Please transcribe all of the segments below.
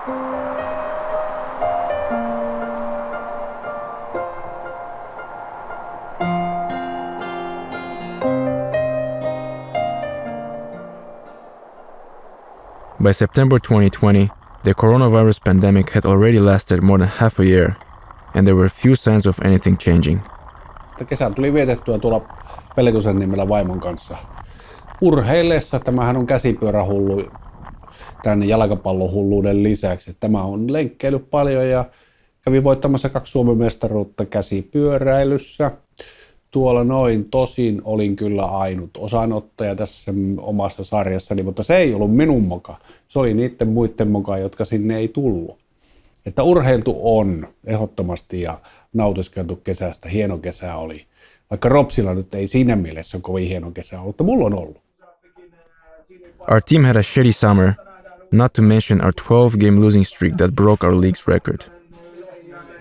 By September 2020, the coronavirus pandemic had already lasted more than half a year, and there were few signs of anything changing. Kesän tuli vietettyä tuolla Pelkosen nimellä vaimon kanssa urheillessa. Tämähän on käsipyörähullu tämän jalkapallohulluuden lisäksi. Tämä on lenkkeillyt paljon ja kävi voittamassa 2 Suomen mestaruutta käsipyöräilyssä. Tuolla noin, tosin olin kyllä ainut osanottaja tässä omassa sarjassani, mutta se ei ollut minun moka. Se oli niiden muiden moka, jotka sinne ei tullut. Että urheiltu on ehdottomasti ja nautiskeltu kesästä. Hieno kesä oli. Vaikka Ropsilla nyt ei siinä mielessä kovin hieno kesä ollut, mutta mulla on ollut. Our team had a shitty summer, not to mention our 12-game losing streak that broke our league's record.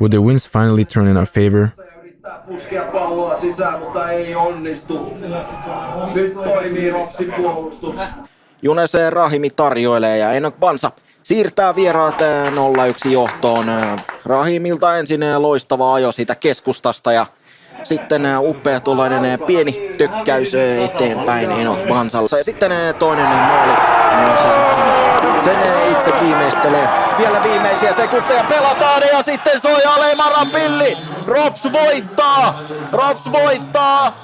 Would the wins finally turn in our favor? Puskea palloa sisään, mutta ei onnistu. Nyt toimii Ropsin puolustus. Younes Rahimi tarjoilee ja Enoch Bansa siirtää vieraat 0-1 johtoon. Rahimilta ensin loistava ajo siitä keskustasta ja sitten upea tuollainen pieni tökkäys eteenpäin Enoch Bansalla. Ja sitten toinen maali. Sen itse viimeistelee. Vielä viimeisiä sekunteja pelataan ja sitten soi Alemara pilli. Rops voittaa.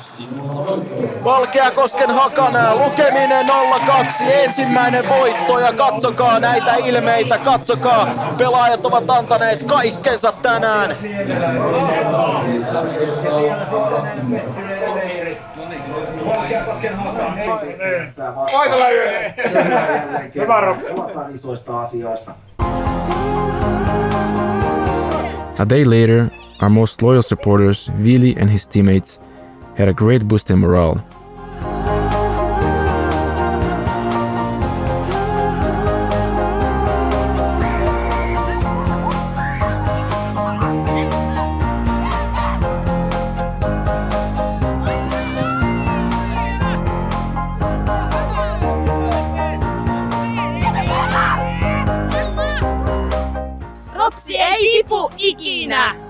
Valkeakosken Hakana lukeminen 0-2. Ensimmäinen voitto ja katsokaa näitä ilmeitä. Katsokaa, pelaajat ovat antaneet kaikkensa tänään. Hyvä Rops. Puhutaan isoista asioista. A day later, our most loyal supporters, Vili and his teammates, had a great boost in morale. Ropsi ei tipu ikinä!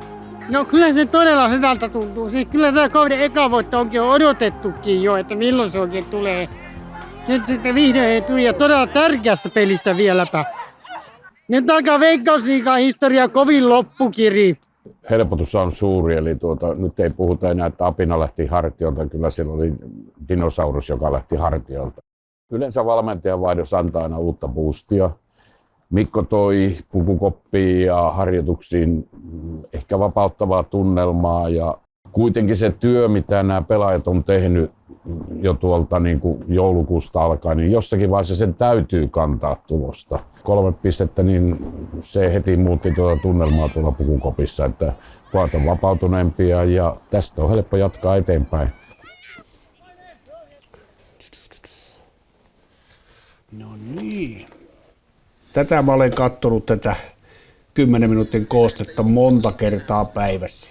No kyllä se todella hyvältä tuntuu. Siis kyllä tämä kauden eka voitto onkin odotettukin jo, että milloin se oikein tulee. Nyt sitten vihdoin tuli ja todella tärkeässä pelissä vieläpä. Nyt alkaa Veikkausliigan historia kovin loppukiri. Helpotus on suuri, eli nyt ei puhuta enää, että apina lähti hartiolta. Kyllä siellä oli dinosaurus, joka lähti hartiolta. Yleensä valmentajan vaihdos antaa aina uutta boostia. Mikko toi pukukoppiin ja harjoituksiin ehkä vapauttavaa tunnelmaa ja kuitenkin se työ, mitä nämä pelaajat on tehnyt jo tuolta niin kuin joulukuusta alkaen, niin jossakin vaiheessa sen täytyy kantaa tulosta. 3 pistettä, niin se heti muutti tuota tunnelmaa tuolla pukukopissa, että pojat on vapautuneempia ja tästä on helppo jatkaa eteenpäin. No niin. Tätä mä olen katsonut tätä 10 minuutin koostetta monta kertaa päivässä.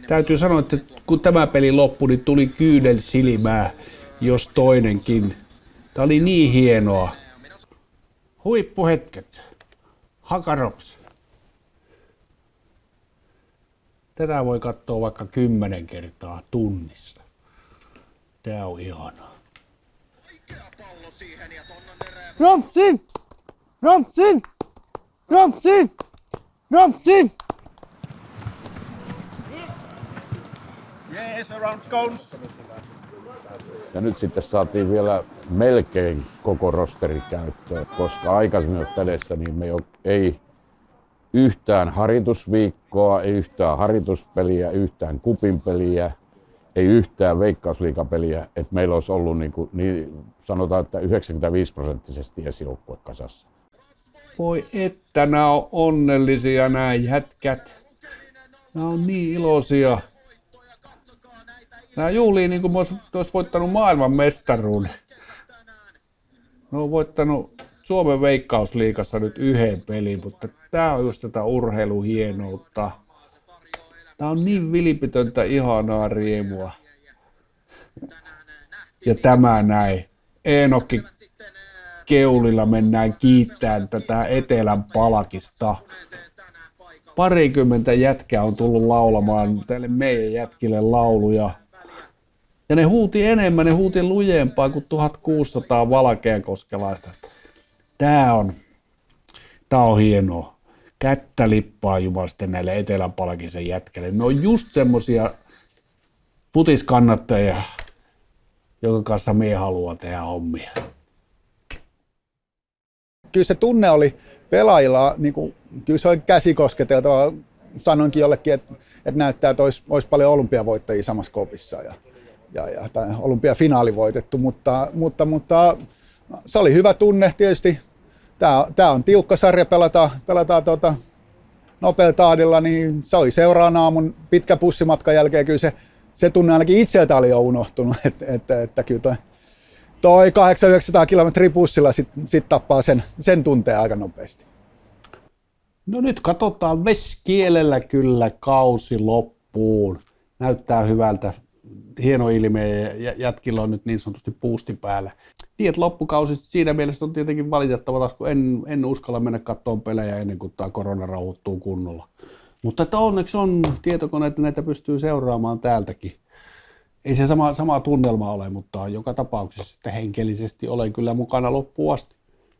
Täytyy sanoa, että kun tämä peli loppui, niin tuli kyynel silmää, jos toinenkin. Tämä oli niin hienoa. Huippuhetket. Hakarops. Tätä voi katsoa vaikka 10 kertaa tunnissa. Tää on ihanaa. Ropsi! Ropsi! Ropsi! Ropsi! Yes, around scones. Ja nyt sitten saatiin vielä melkein koko rosteri käyttöön, koska aikaisemmin peleissä niin me ei yhtään harjoitusviikkoa, ei yhtään harjoituspeliä, yhtään kupinpeliä, ei yhtään veikkausliigapeliä, että meillä olisi ollut niin sanotaan, että 95% esijoukkue kasassa. Voi että nämä on onnellisia nämä jätkät. Nämä on niin iloisia. Nämä juhlii niin kuin olisi voittanut maailman mestaruuden. Ne on voittanut Suomen Veikkausliigassa nyt 1 pelin, mutta tämä on just tätä urheiluhienoutta. Tämä on niin vilpitöntä, ihanaa riemua. Ja tämä näin. Eenokki keulilla mennään kiittämään tätä Etelän Palkista. 20 jätkää on tullut laulamaan tälle meidän jätkille lauluja. Ja ne huuti enemmän, ne huuti lujempaa kuin 1600 valkeakoskelaista. Tää on hienoa. Kättä lippaa jumalisten näille Etelän Palkisen jätkille. Ne on just semmosia futiskannattajia, jonka kanssa me haluaa tehdä hommia. Kyllä se tunne oli pelaajilla, niin kuin, kyllä se oli käsikosketeltava. Sanoinkin jollekin, että näyttää, että olisi paljon olympiavoittajia samassa kopissa tai olympiafinaali voitettu, mutta se oli hyvä tunne tietysti. Tämä on tiukka sarja, pelataan nopealla tahdilla, niin se oli seuraavana aamun pitkä pussimatkan jälkeen. Kyllä se tunne ainakin itseltä oli jo unohtunut, että kyllä toi 800-900 kilometriä bussilla sit tappaa sen tunteen aika nopeasti. No nyt katsotaan veskielellä kyllä kausi loppuun. Näyttää hyvältä. Hieno ilme ja jätkillä on nyt niin sanotusti boosti päällä. Niin, että loppukausi siinä mielessä on tietenkin valitettava taas, kun en uskalla mennä katsomaan pelejä ennen kuin tämä korona rauhoittuu kunnolla. Mutta että onneksi on tietokoneita, näitä pystyy seuraamaan täältäkin. Ei se sama tunnelma ole, mutta joka tapauksessa sitten henkilöisesti olen kyllä mukana loppuun asti.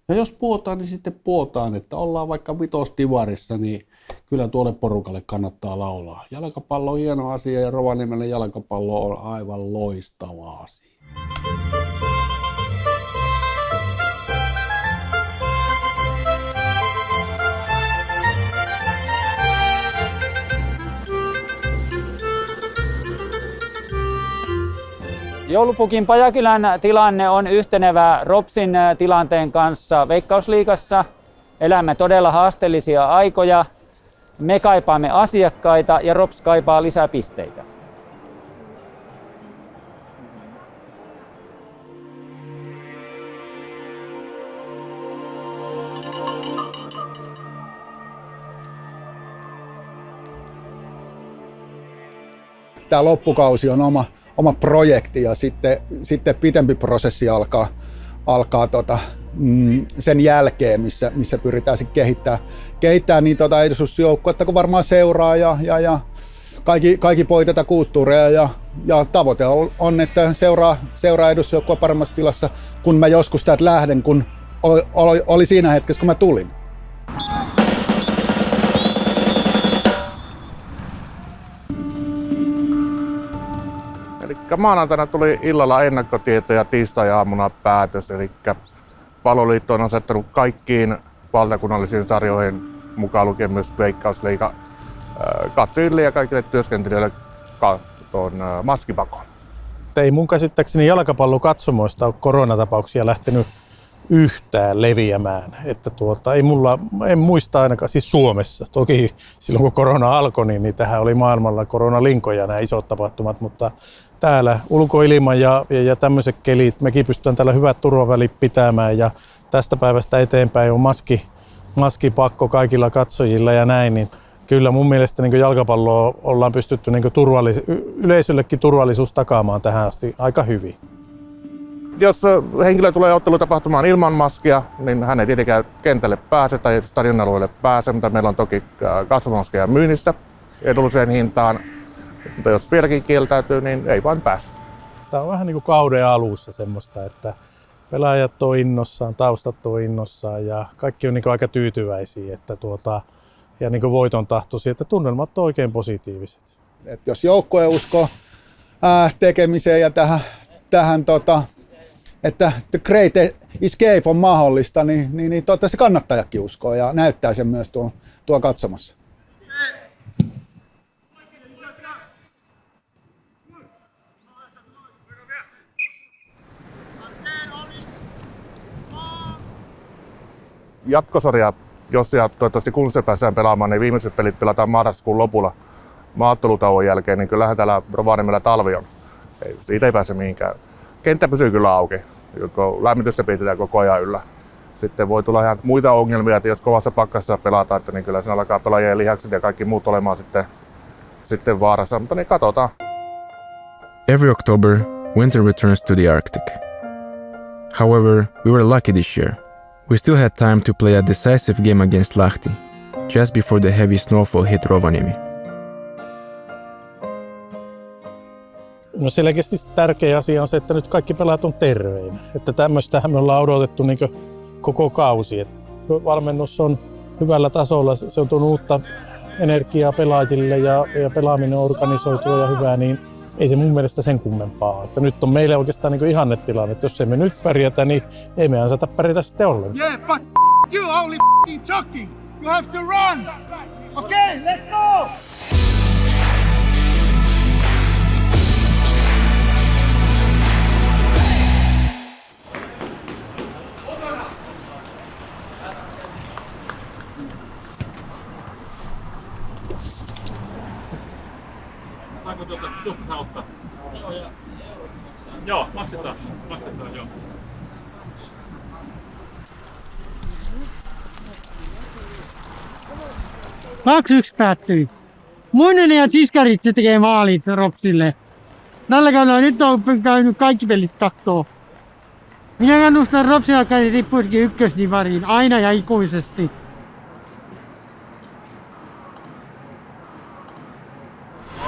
Ja jos puhutaan, niin sitten puhutaan, että ollaan vaikka vitosdivarissa, niin kyllä tuolle porukalle kannattaa laulaa. Jalkapallo on hieno asia ja Rovaniemen jalkapallo on aivan loistava asia. Joulupukin Pajakylän tilanne on yhtenevä Ropsin tilanteen kanssa Veikkausliigassa. Elämme todella haasteellisia aikoja. Me kaipaamme asiakkaita ja Rops kaipaa lisää pisteitä. Tämä loppukausi on oma projekti ja sitten pitempi prosessi alkaa sen jälkeen, missä pyritään sitten kehittää niin edustusjoukkuetta kuin varmaan seuraa ja kaikki tätä kulttuuria ja tavoite on, että seuraa edustusjoukkue paremmassa tilassa, kun mä joskus täältä lähden, kun oli siinä hetkessä, kun mä tulin. Maanantaina tuli illalla ennakkotietoja tiistai-aamuna päätös, eli Palloliitto on asettanut kaikkiin valtakunnallisiin sarjoihin, mukaan lukien myös Veikkausliiga, katsojille ja kaikille työskentelijöille maskipakon. Ei mun käsittääkseni jalkapallokatsomoista ole koronatapauksia lähtenyt yhtään leviämään. Että en muista ainakaan, siis Suomessa. Toki silloin kun korona alkoi, niin tähän oli maailmalla koronalinkoja nämä isot tapahtumat, mutta täällä ulkoilma ja tämmöiset kelit, mekin pystytään täällä hyvät turvavälit pitämään ja tästä päivästä eteenpäin on maskipakko kaikilla katsojilla ja näin, niin kyllä mun mielestä niin jalkapalloa ollaan pystytty niin yleisöllekin turvallisuus takaamaan tähän asti aika hyvin. Jos henkilö tulee ottelutapahtumaan ilman maskia, niin hän ei tietenkään kentälle pääse tai stadion alueelle pääse, mutta meillä on toki kasvomaskeja myynnissä edulliseen hintaan. Mutta jos vieläkin kieltäytyy, niin ei vain pääse. Tämä on vähän niin kuin kauden alussa semmoista, että pelaajat on innossaan, taustat on innossaan ja kaikki on niin kuin aika tyytyväisiä että ja niin kuin voiton tahtoisia, että tunnelmat on oikein positiiviset. Et jos joukkue uskoo tekemiseen ja tähän että the great escape on mahdollista, niin toivottavasti kannattajakin uskoo ja näyttää sen myös tuo katsomassa. Jatkosarja, jos ja toivottavasti kun se pääsään pelaamaan, niin viimeiset pelit pelataan marraskuun lopulla maaottelutauon jälkeen, niin kyllähän täällä Rovaniemellä talvi on. Siitä ei pääse mihinkään. Kenttä pysyy kyllä auki, joko lämmitystä pidetään koko ajan yllä. Sitten voi tulla ihan muita ongelmia, että jos kovassa pakkassa pelataan, niin kyllä siinä alkaa pelaajien lihakset ja kaikki muut olemaan sitten vaarassa, mutta niin katsotaan. Every October, winter returns to the Arctic. However, we were lucky this year. We still had time to play a decisive game against Lahti, just before the heavy snowfall hit Rovaniemi. No selkeästi tärkeä asia on se, että nyt kaikki pelaat on terveinä. Että tämmöistähän me ollaan odotettu niin koko kausi. Et valmennus on hyvällä tasolla, se on tuonut uutta energiaa pelaajille ja pelaaminen on organisoitua ja hyvää, niin ei se mun mielestä sen kummempaa. Että nyt on meille oikeastaan niin ihannetilanne, että jos emme nyt pärjätä, niin ei me ansata pärjätä sitten ollenkaan. Yeah, but you only jogging. You have to run. Okay, let's go. Saanko tuosta saa ottaa? Joo, maksetaan, joo. Kaksi päättyi. Muinonen ja Siskaritse tekee maalit Ropsille. Tällä kaudella nyt on käynyt kaikki pelit kattoo. Minä kannustan Ropsin alkaen tippuisikin ykkösdivariin aina ja ikuisesti.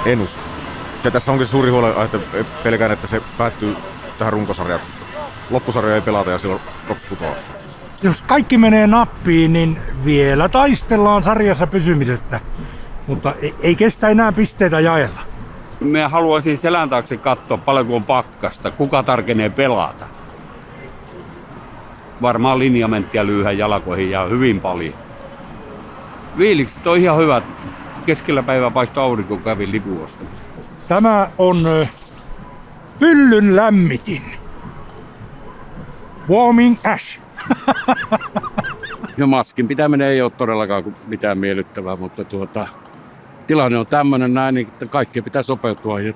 En usko. Se tässä onkin suuri huoli, että pelkään, että se päättyy tähän runkosarjaan. Loppusarja ei pelata ja silloin Rops putoaa. Jos kaikki menee nappiin, niin vielä taistellaan sarjassa pysymisestä. Mutta ei kestä enää pisteitä jaella. Mä haluaisin selän taakse katsoa paljonko on pakkasta, kuka tarkenee pelata. Varmaan linjamenttia lyyhän jalkoihin ja hyvin paljon. Viilikset on ihan hyvät. Keskellä päivää paistoi aurinko, kun kävin lipun ostamassa. Tämä on pyllyn lämmitin. Warming ash. Ja maskin pitäminen ei ole todellakaan mitään miellyttävää, mutta tilanne on tämmöinen näin, että kaikkeen pitää sopeutua. Ja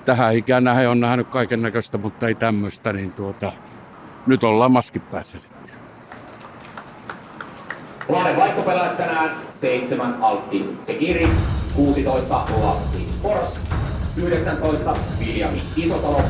tähän ikään nähden on nähnyt kaiken näköistä, mutta ei tämmöistä, niin nyt ollaan maskin päässä sitten. Lahden vaihtopelaajat tänään 7 Altti Sekiri, 16 Lassi Fors, 19 Viljami Isotalo.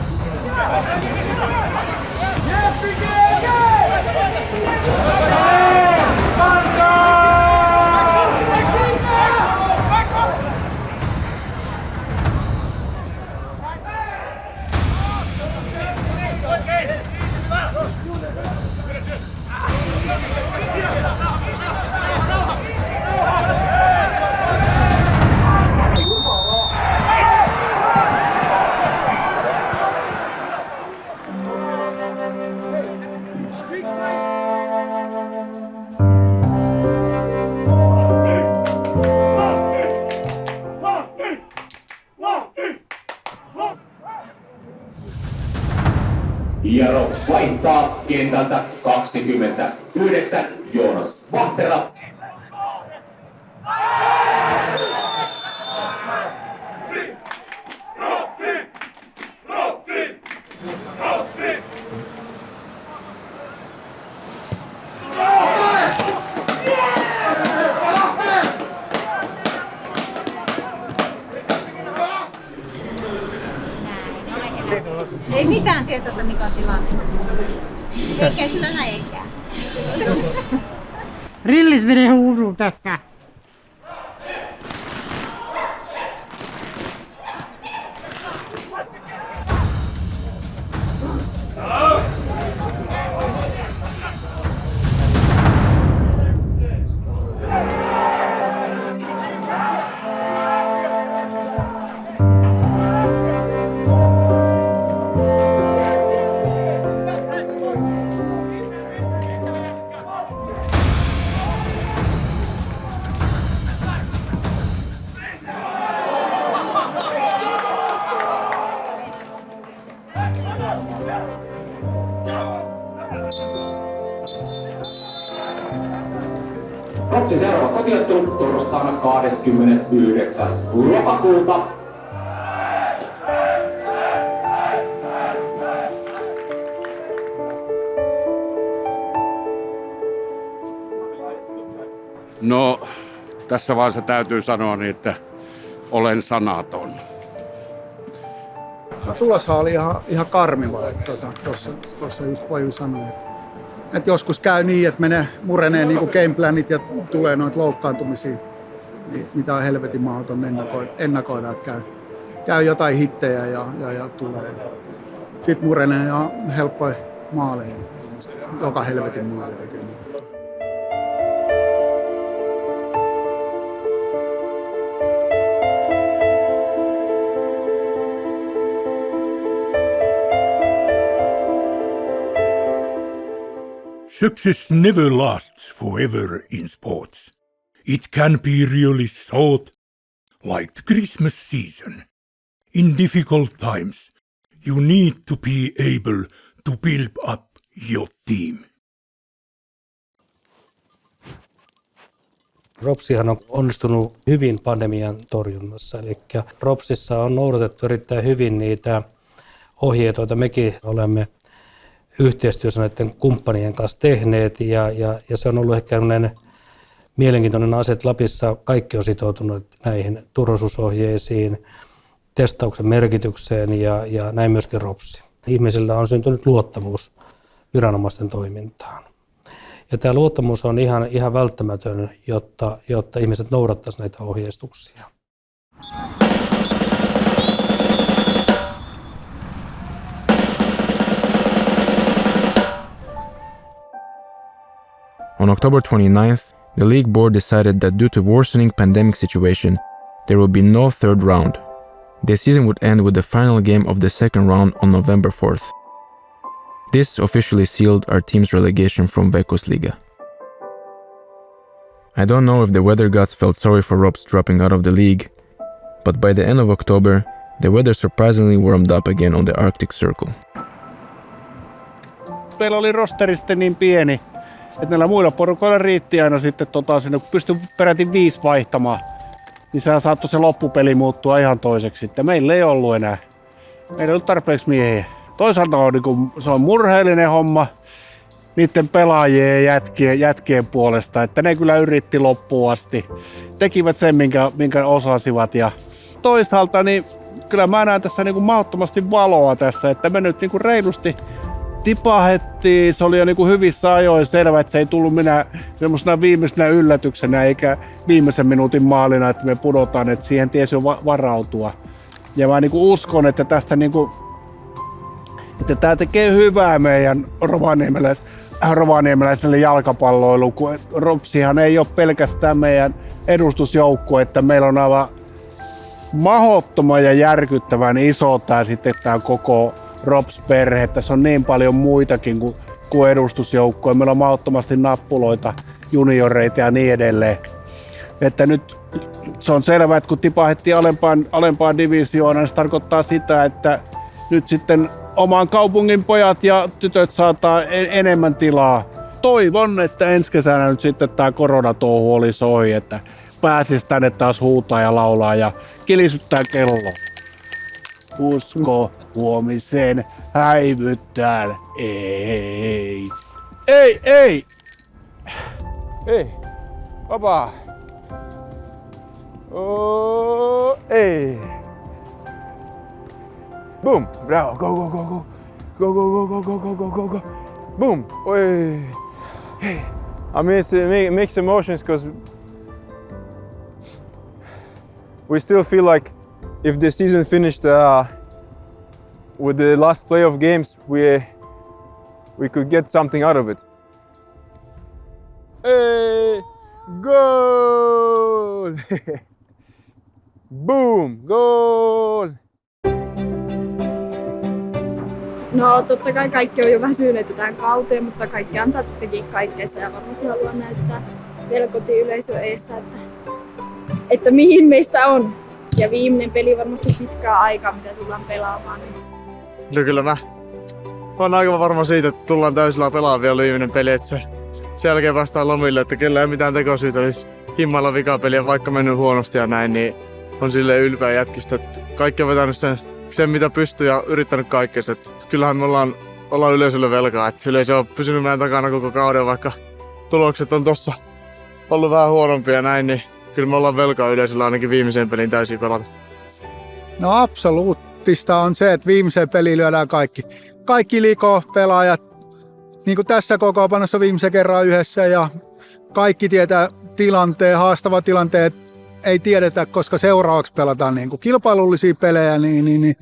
Ja Rops vaihtaa kentältä 29 Joonas Vahtera. Ei mitään tietoa, että mikä on tilanne. Eikä kyllä näekään. Rillis menee huuruun tässä. Ropsin seuraava kotiottelu torstaina 29. lokakuuta. No, tässä vaiheessa täytyy sanoa niin, että olen sanaton. tuloshan oli ihan karmiva, että tuossa just Poju sanoi, että joskus käy niin, että murenee niinku gameplanit ja tulee noita loukkaantumisia, niin mitä on helvetin mahdoton ennakoida, että käy jotain hittejä ja tulee. Sitten murenee ja helppoja maaleja, joka helvetin maaleja oikein. Success never lasts forever in sports. It can be really short, like the Christmas season. In difficult times, you need to be able to build up your team. Ropsihan on onnistunut hyvin pandemian torjunnassa, eli Ropsissa on noudatettu erittäin hyvin niitä ohjeita, joita mekin olemme yhteistyössä näiden kumppanien kanssa tehneet, ja se on ollut ehkä mielenkiintoinen asia, että Lapissa kaikki on sitoutunut näihin turvallisuusohjeisiin, testauksen merkitykseen ja näin myöskin Ropsi. Ihmisillä on syntynyt luottamus viranomaisten toimintaan. Ja tämä luottamus on ihan välttämätön, jotta ihmiset noudattaisivat näitä ohjeistuksia. On October 29th, the league board decided that due to worsening pandemic situation, there would be no third round. The season would end with the final game of the second round on November 4th. This officially sealed our team's relegation from Veikkausliiga. I don't know if the weather gods felt sorry for Rops dropping out of the league, but by the end of October, the weather surprisingly warmed up again on the Arctic Circle. Meillä oli rosteri sitten niin pieni, että näillä muilla porukoilla riitti aina sitten sinne, kun pystyi peräti 5 vaihtamaan, niin sehän saattoi se loppupeli muuttua ihan toiseksi sitten. Meillä ei ollut enää. Meillä ei ollut tarpeeksi miehiä. Toisaalta on, se on murheellinen homma niiden pelaajien ja jätkien puolesta, että ne kyllä yritti loppuun asti. Tekivät sen, minkä osasivat. Ja toisaalta niin kyllä mä näen tässä mahdottomasti valoa tässä, että me nyt reilusti tipahettiin. Se oli jo hyvissä ajoin selvä, että se ei tullut minä semmoisena viimeisenä yllätyksenä eikä viimeisen minuutin maalina, että me pudotaan, että siihen tiesi jo varautua. Ja mä uskon, että tästä että tämä tekee hyvää meidän rovaniemeläiselle jalkapalloiluun, kun Ropsihan ei ole pelkästään meidän edustusjoukko, että meillä on aivan mahdottoman ja järkyttävän iso tämä koko Rops-perhe. Tässä on niin paljon muitakin kuin edustusjoukkoja. Meillä on mahdottomasti nappuloita, junioreita ja niin edelleen. Että nyt se on selvää, että kun tipahettiin alempaan divisioonaan, niin se tarkoittaa sitä, että nyt sitten oman kaupungin pojat ja tytöt saataan enemmän tilaa. Toivon, että ensi kesänä nyt sitten tämä koronatouhu olisi ohi, että pääsisi tänne taas huutaa ja laulaa ja kilisyttää kello. Usko huomiseen häivyttään. Ei. Ei, ei! Ei. Vapaa. Oh, ei. Boom. Bravo. Go, go, go, go. Go, go, go, go, go, go, go, go. Boom. Oi. Hey. I mean, it's mixed emotions because we still feel like if the season finished with the last playoff games, we could get something out of it. Hey, goal! Boom, goal! No totta kai kaikki on jo väsyneitä tähän kauteen, mutta kaikki antaa sittenkin kaikkeensa ja varmasti haluaa näyttää vielä kotiyleisön eessä, että mihin meistä on. Ja viimeinen peli varmasti pitkää aikaa, mitä tullaan pelaamaan. No kyllä mä oon aika varma siitä, että tullaan täysillä pelaamaan vielä viimeinen peli, että sen jälkeen päästään lomille, että kyllä ei mitään tekosyytä olisi himmalla vikapeliä, vaikka mennyt huonosti ja näin, niin on silleen ylpeä jätkistä, että kaikki on vetänyt sen mitä pystyy ja yrittänyt kaikkensa. Kyllähän me ollaan yleisölle velkaa, että yleisö on pysynyt meidän takana koko kauden, vaikka tulokset on tossa ollut vähän huonompia ja näin, niin kyllä me ollaan velkaa yleisöllä ainakin viimeisen pelin täysin pelata. No absoluut. dramaattista on se, että viimeiseen peliin lyödään kaikki Liko-pelaajat, niin kuin tässä kokoonpanossa viimeisen kerran yhdessä, ja kaikki tietää haastava tilanteen, ei tiedetä, koska seuraavaksi pelataan niin kuin kilpailullisia pelejä, niin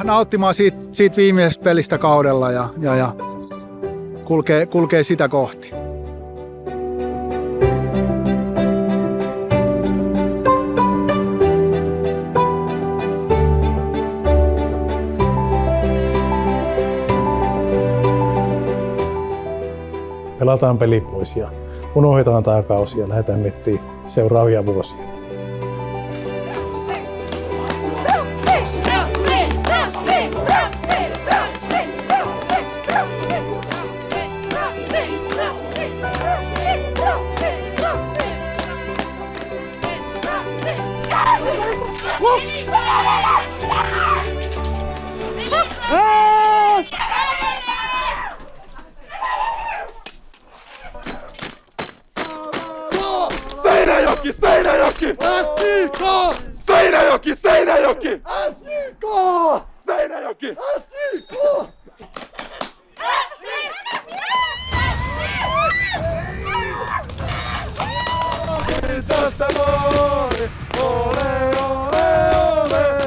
nauttimaan siitä viimeisestä pelistä kaudella ja kulkee sitä kohti. Pelataan peli pois ja unohdetaan tämä kausi ja lähdetään miettimään seuraavia vuosia. Seinäjoki! Seinäjoki! SJK! Seinäjoki! Seinäjoki! SJK! Seinäjoki! SJK! Tästä maali! Ole, ole, ole!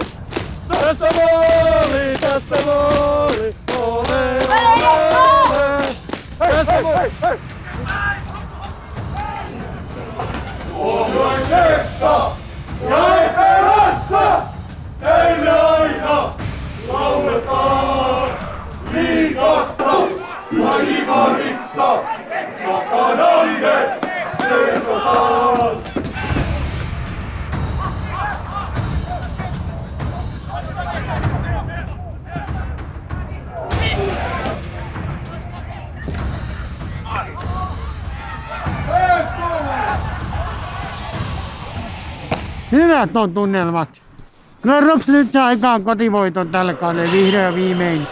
Tästä maali! Tästä maali! Ole, ole, ole! Hei, hei, hei! Pohjoisessa ja etelässä teille aina lauletaan liigassa ja Ivarissa takananne seisotaan. Hyvät on tunnelmat. Kyllä Rops nyt saa aikaan kotivoiton tällä kaudella vihdoin viimein.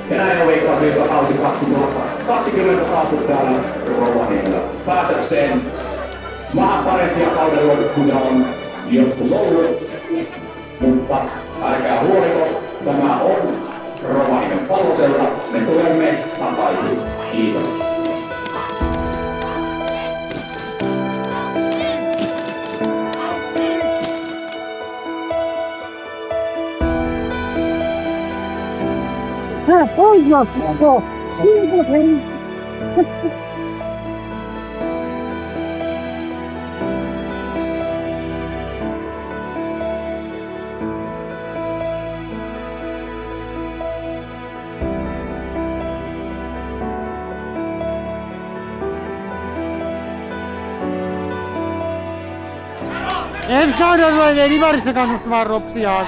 Venäjän Veikkausliigakausi 2020 saatu täällä Rovaniemellä päätökseen. Vähän parempia kaudella kuin on joskus ollut, mutta älkää huoliko, tämä on Rovaniemen Palloseura. Me tulemme takaisin. Kiitos. Ensi kaudella tulee Divarissa kannustamaan Ropsia.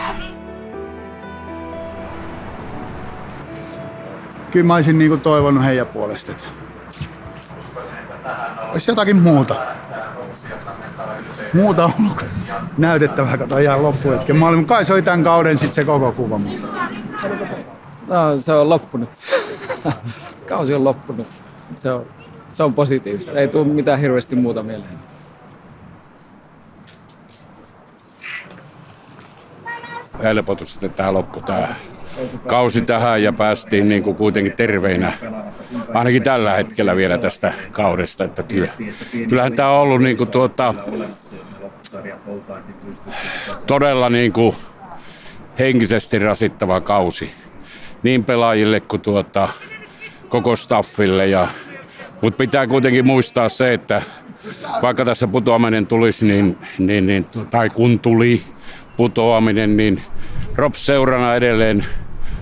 Kyllä mä olisin niinku toivonut heidän puolesta, että olisi jotakin muuta. Muuta ollut näytettävää, kato ihan loppuhetken. Mä olin, kai se oli tämän kauden sit se koko kuva. No, se on loppunut. Kausi on loppunut. Se on positiivista. Ei tule mitään hirveästi muuta mieleen. Helpotus, että tämä loppui tämä kausi tähän ja päästiin niin kuin kuitenkin terveinä, ainakin tällä hetkellä vielä tästä kaudesta. Että kyllähän tämä on ollut niin kuin todella niin kuin henkisesti rasittava kausi niin pelaajille kuin koko staffille. Mutta pitää kuitenkin muistaa se, että vaikka tässä putoaminen tulisi, tai kun tuli putoaminen, niin Rops seurana edelleen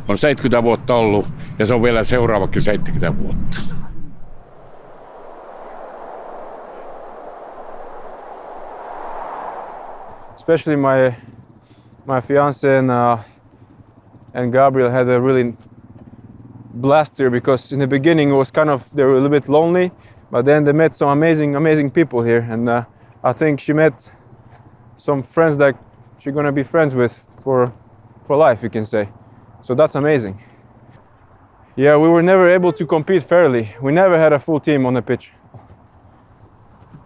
on 70 vuotta ollut ja se on vielä seuraavakin 70 vuotta. Especially my fiance and Gabriel had a really blast here because in the beginning it was they were a little bit lonely, but then they met some amazing people here, and I think she met some friends that she's gonna be friends with for life, you can say. So that's amazing. Yeah, we were never able to compete fairly. We never had a full team on the pitch.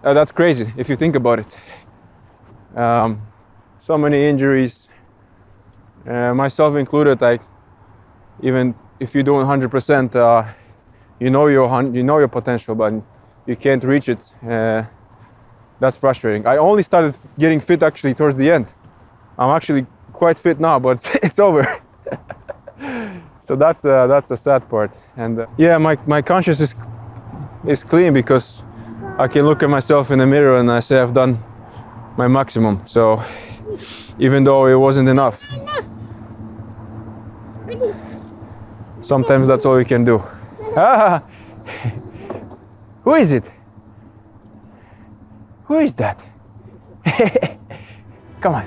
That's crazy if you think about it. So many injuries, myself included. Even if you do 100%, you know your potential, but you can't reach it. That's frustrating. I only started getting fit actually towards the end. I'm actually quite fit now, but it's over. So that's a sad part. And yeah, my conscience is clean because I can look at myself in the mirror and I say I've done my maximum. So even though it wasn't enough, sometimes that's all you can do. Who is it? Who is that? Come on.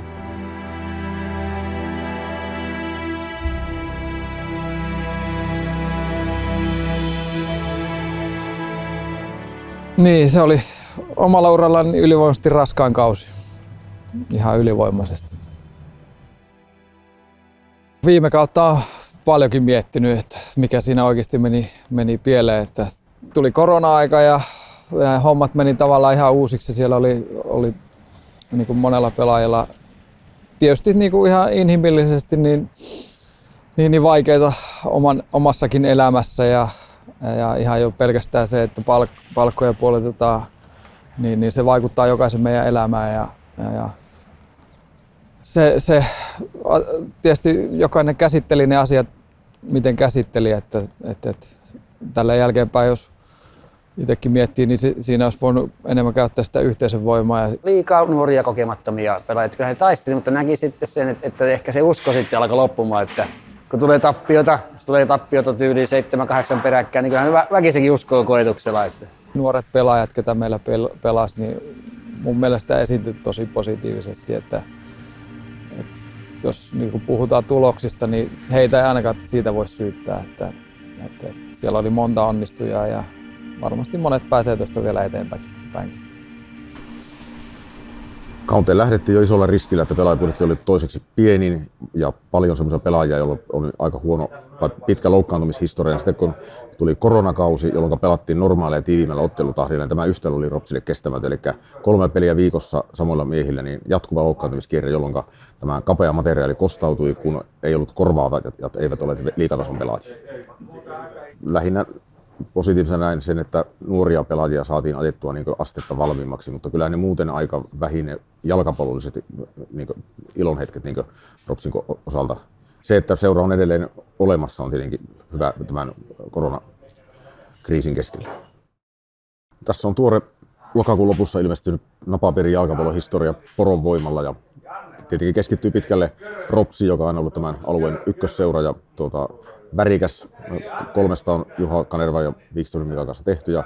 Niin, se oli omalla urallani ylivoimaisesti raskain kausi. Ihan ylivoimaisesti. Viime kautta on paljonkin miettinyt, että mikä siinä oikeasti meni pieleen. Että tuli korona-aika ja hommat meni tavallaan ihan uusiksi. Siellä oli niin kuin monella pelaajalla tietysti niin kuin ihan inhimillisesti niin vaikeita omassakin elämässä. Ja ihan jo pelkästään se, että palkkoja puolitetaan, niin se vaikuttaa jokaisen meidän elämään. Ja se tietysti jokainen käsitteli ne asiat, miten käsitteli, että tällä jälkeenpäin, jos itsekin miettii, niin siinä olisi voinut enemmän käyttää sitä yhteisön voimaa. Liikaa nuoria kokemattomia pelaajia, kyllä he taistelivat, mutta näki sitten sen, että ehkä se usko sitten alkoi loppumaan, että kun tulee tappiota tyyliin 7-8 peräkkäin, niin kyllähän väkisinkin uskoo koetuksella. Että. Nuoret pelaajat, ketä meillä pelasi, niin mun mielestä esiintyi tosi positiivisesti. Että jos niin kun puhutaan tuloksista, niin heitä ei ainakaan siitä voi syyttää. Että siellä oli monta onnistujaa ja varmasti monet pääsee tuosta vielä eteenpäin. Kauteen lähdettiin jo isolla riskillä, että pelaajapudjetti oli toiseksi pienin ja paljon semmoisia pelaajia, joilla oli aika huono tai pitkä loukkaantumishistoria. Sitten kun tuli koronakausi, jolloin pelattiin normaaleja tiiviimmällä ottelutahdilla, niin tämä yhtälö oli Ropsille kestämätön. Eli 3 peliä viikossa samoilla miehillä, niin jatkuva loukkaantumiskierre, jolloin tämä kapea materiaali kostautui, kun ei ollut korvaava ja eivät ole liigatason pelaajia. Lähinnä positiivisena näin sen, että nuoria pelaajia saatiin ajettua niin astetta valmiimmaksi, mutta kyllä ne muuten aika vähin jalkapallolliset niin ilonhetket niin Ropsin osalta se, että seura on edelleen olemassa, on tietenkin hyvä tämän koronakriisin keskellä. Tässä on tuore lokakuun lopussa ilmestynyt Napapiirin jalkapallon historia Poron voimalla ja tietenkin keskittyy pitkälle Ropsiin, joka on ollut tämän alueen ykkösseura ja värikäs 300 on Juha Kanerva ja Wikströmin Mikan kanssa tehty ja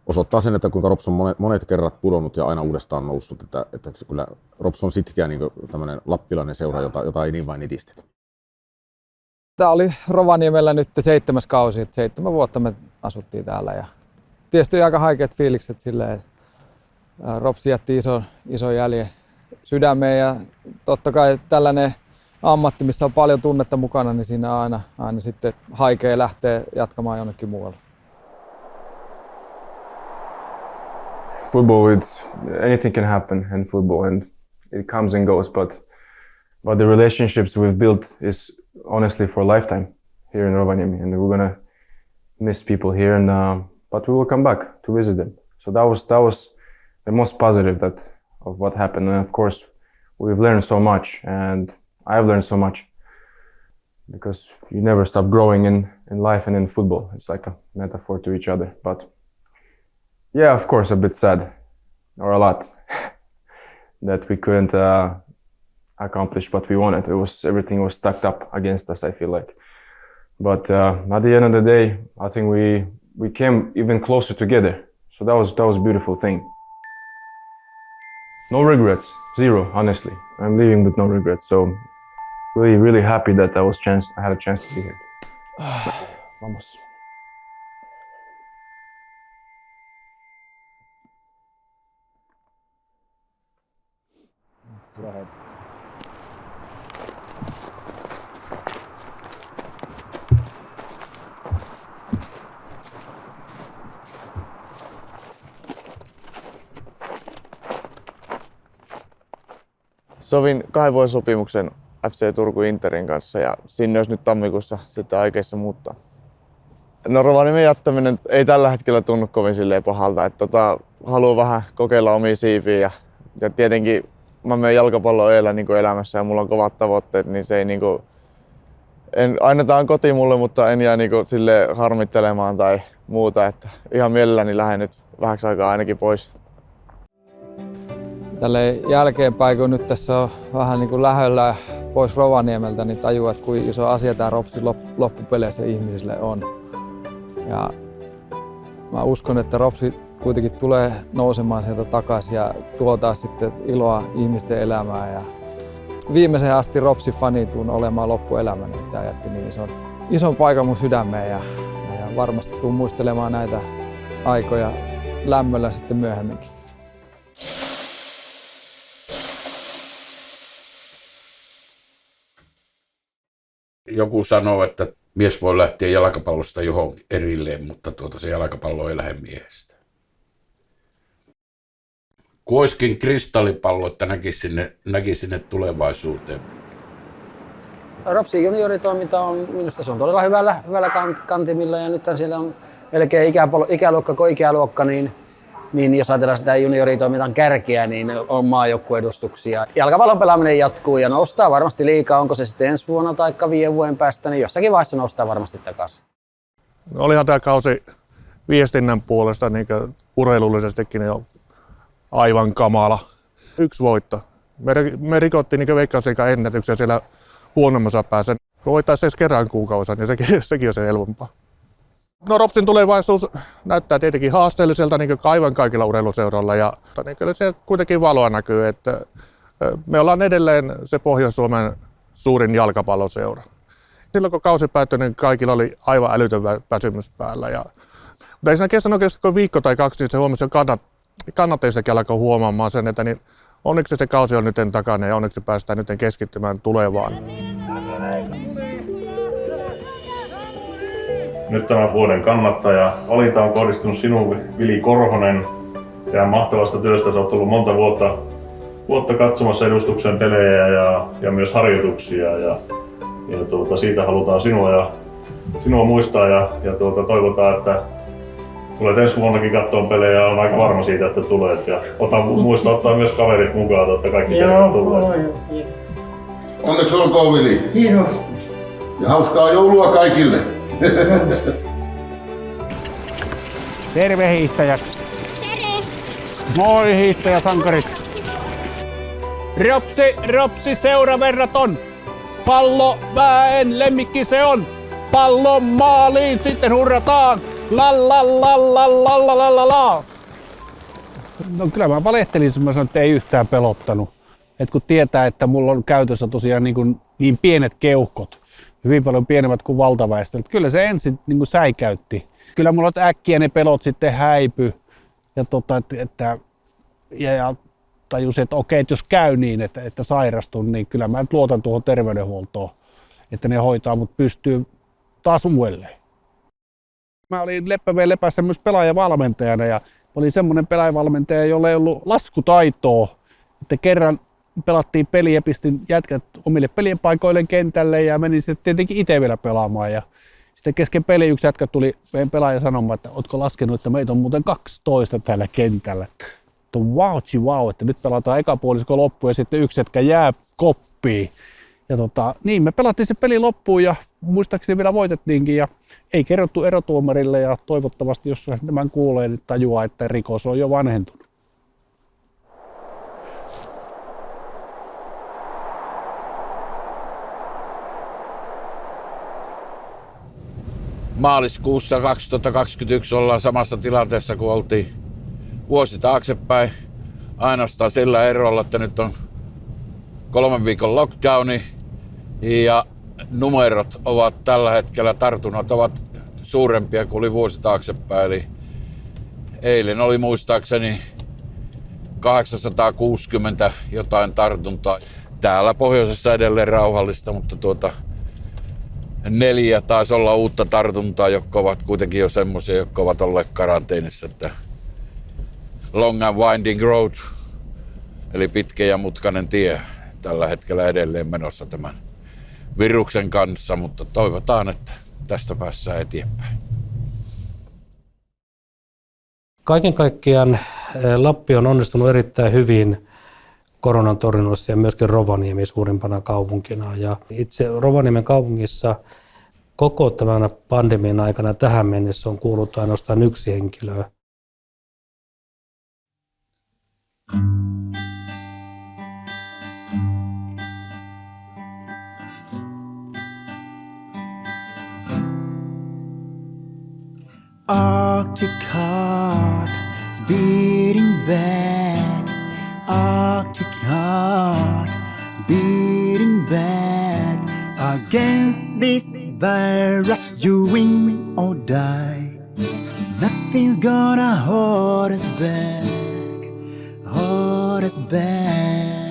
osoittaa sen, että kuinka Rops on monet kerrat pudonnut ja aina uudestaan noussut, että kyllä Rops on sitkeä niin tämmöinen lappilainen seura, jota ei niin vain nitistetä. Tämä oli Rovaniemellä nyt 7. kausi, 7 vuotta me asuttiin täällä ja tietysti aika haikeat fiilikset silleen, että Rops jätti ison jäljen sydämeen ja totta kai tällainen ammatti, missä on paljon tunnetta mukana, niin siinä on aina sitten haikea lähteä jatkamaan jonnekin muualle. Football, anything can happen in football and it comes and goes, but the relationships we've built is honestly for a lifetime here in Rovaniemi, and we're gonna miss people here, and but we will come back to visit them. So that was the most positive of what happened, and of course we've learned so much, and I've learned so much because you never stop growing in life and in football. It's like a metaphor to each other, but yeah, of course, a bit sad, or a lot, that we couldn't accomplish what we wanted. Everything was stacked up against us, I feel like. But at the end of the day, I think we came even closer together. So that was a beautiful thing. No regrets, zero, honestly. I'm leaving with no regrets. So really happy that I had a chance to be here. Vamos. Go ahead. Sovin 2 vuoden sopimuksen FC Turku Interin kanssa ja sinne olisi nyt tammikuussa sitten aikeissa muuttaa. No Rovaniemen jättäminen ei tällä hetkellä tunnu kovin silleen pahalta, että haluan vähän kokeilla omia siiviä ja tietenkin mä menen jalkapallon edellä niin elämässä ja mulla on kovat tavoitteet, niin se ei aina tää on koti mulle, mutta en jää sille harmittelemaan tai muuta, että ihan mielelläni lähden nyt vähäksi aikaa ainakin pois. Tälle jälkeenpäin, kun nyt tässä on vähän lähellä pois Rovaniemeltä, niin tajuaa, että kuinka iso asia tämä Ropsi loppupeleissä ihmisille on. Ja mä uskon, että Ropsi kuitenkin tulee nousemaan sieltä takaisin ja tuo taas sitten iloa ihmisten elämään. Ja viimeiseen asti Ropsi-fani tuun olemaan loppuelämäni. Tämä jätti niin ison paikan mun sydämeen ja varmasti tuun muistelemaan näitä aikoja lämmöllä sitten myöhemminkin. Joku sanoo, että mies voi lähteä jalkapallosta johon erilleen, mutta se jalkapallo ei lähde miehestä. Kun olisikin kristallipallo, että näkisi sinne tulevaisuuteen. Ropsin junioritoiminta on minusta se on todella hyvällä kantimilla ja nyt siellä on melkein ikäluokka kuin ikäluokka, niin jos ajatellaan sitä junioritoiminnan kärkeä, niin on maajoukkueedustuksia. Jalkapallon pelaaminen jatkuu ja noustaa varmasti liikaa, onko se sitten ensi vuonna tai 5 vuoden päästä, niin jossakin vaiheessa noustaa varmasti takaisin. No, olihan tämä kausi viestinnän puolesta niin urheilullisestikin jo aivan kamala. 1 voitto. Me rikottiin niin Veikkausliigan ennätyksiä siellä huonommassa päässä. Kun voittaisiin edes kerran kuukausissa, niin sekin on se helpompaa. No Ropsin tulevaisuus näyttää tietenkin haasteelliselta niin aivan kaikilla urheiluseuroilla ja niin kyllä se kuitenkin valoa näkyy, että me ollaan edelleen se Pohjois-Suomen suurin jalkapalloseura. Silloin kun kausi päättyi, niin kaikilla oli aivan älytön väsymys päällä. Mutta ei siinä kestänyt oikeasti kuin viikko tai 2, niin se huomasi jo kannattajistakin alkoi huomaamaan sen, että niin onneksi se kausi on nyt takana ja onneksi päästään nyt keskittymään tulevaan. Nyt tämän vuoden kannattaja. Valinta on kohdistunut sinuun, Vili Korhonen. Teidän mahtavasta työstä sä oot ollut monta vuotta katsomassa edustuksen pelejä ja myös harjoituksia. Ja siitä halutaan sinua muistaa ja toivotaan, että tulet ensi vuonnakin katsomaan pelejä ja on aika varma siitä, että tulet. Ja muista ottaa myös kaverit mukaan, että kaikki tervetulleet. Onneksi olkoon, Vili. Kiitos. Ja hauskaa joulua kaikille! Terve hiihtäjät! Moi hiihtäjäsankarit! Ropsi, seuraverraton! Pallo väen lemmikki se on! Pallon maaliin, sitten hurrataan! La. No kyllä mä valehtelin, mä sanoin, että ei yhtään pelottanut. Et kun tietää, että mulla on käytössä tosiaan niin pienet keuhkot, hyvin paljon pienemmät kuin valtaväestö. Kyllä se ensin niin kuin säikäytti. Kyllä mulla äkkiä ne pelot sitten häipy. Ja tajusin, että okei, että jos käy niin, että sairastun, niin kyllä mä nyt luotan tuohon terveydenhuoltoon, että ne hoitaa mut pystyy taas uudelleen. Mä olin Leppäveen Lepässä myös pelaajavalmentajana ja olin semmoinen pelaajavalmentaja, jolla ei ollut laskutaitoa. Että kerran pelattiin peli ja pistin jätkät omille pelien paikoille kentälle ja menin sitten tietenkin itse vielä pelaamaan. Ja sitten kesken peli yksi jätkä tuli meidän pelaaja sanomaan, että ootko laskenut, että meitä on muuten 12 täällä kentällä. Wow, että nyt pelataan eka puolisko loppuun ja sitten yksi jätkä jää koppiin. Ja niin me pelattiin se peli loppuun ja muistaakseni vielä voitettiinkin ja ei kerrottu erotuomarille ja toivottavasti jos tämän kuulee, niin tajuaa, että rikos on jo vanhentunut. Maaliskuussa 2021 ollaan samassa tilanteessa kuin oltiin vuosi taaksepäin. Ainoastaan sillä erolla, että nyt on 3 viikon lockdowni ja numerot ovat tällä hetkellä, tartunnat ovat suurempia kuin oli vuosi taaksepäin. Eli eilen oli muistaakseni 860 jotain tartuntaa. Täällä pohjoisessa edelleen rauhallista, mutta 4 taisi olla uutta tartuntaa, jotka ovat kuitenkin jo semmoisia, jotka ovat olleet karanteenissa. Että long and winding road, eli pitkä ja mutkainen tie tällä hetkellä edelleen menossa tämän viruksen kanssa, mutta toivotaan, että tästä päästään eteenpäin. Kaiken kaikkiaan Lappi on onnistunut erittäin hyvin koronan torjunnassa ja myöskin Rovaniemi suurimpana kaupunkina. Ja itse Rovaniemen kaupungissa koko tämän pandemian aikana tähän mennessä on kuullut ainoastaan 1 henkilö. Arctic heart beating back, Arctic heart beating back against this virus. You win or die. Nothing's gonna hold us back, hold us back.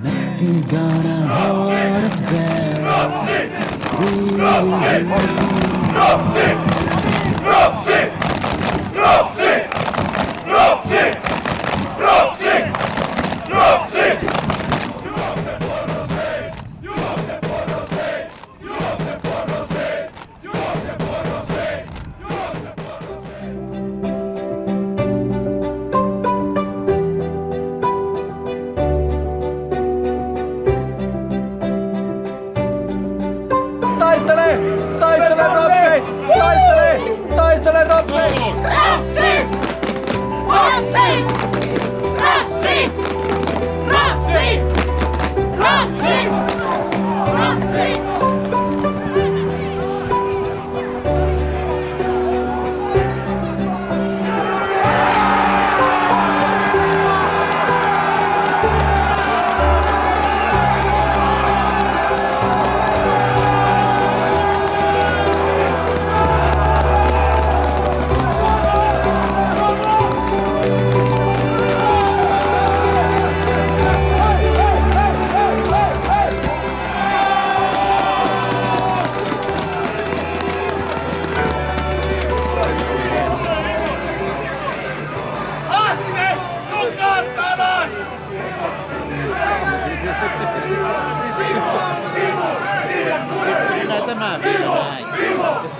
Nothing's gonna hold us back. Taistele Ropsi! Tämä vielä näin.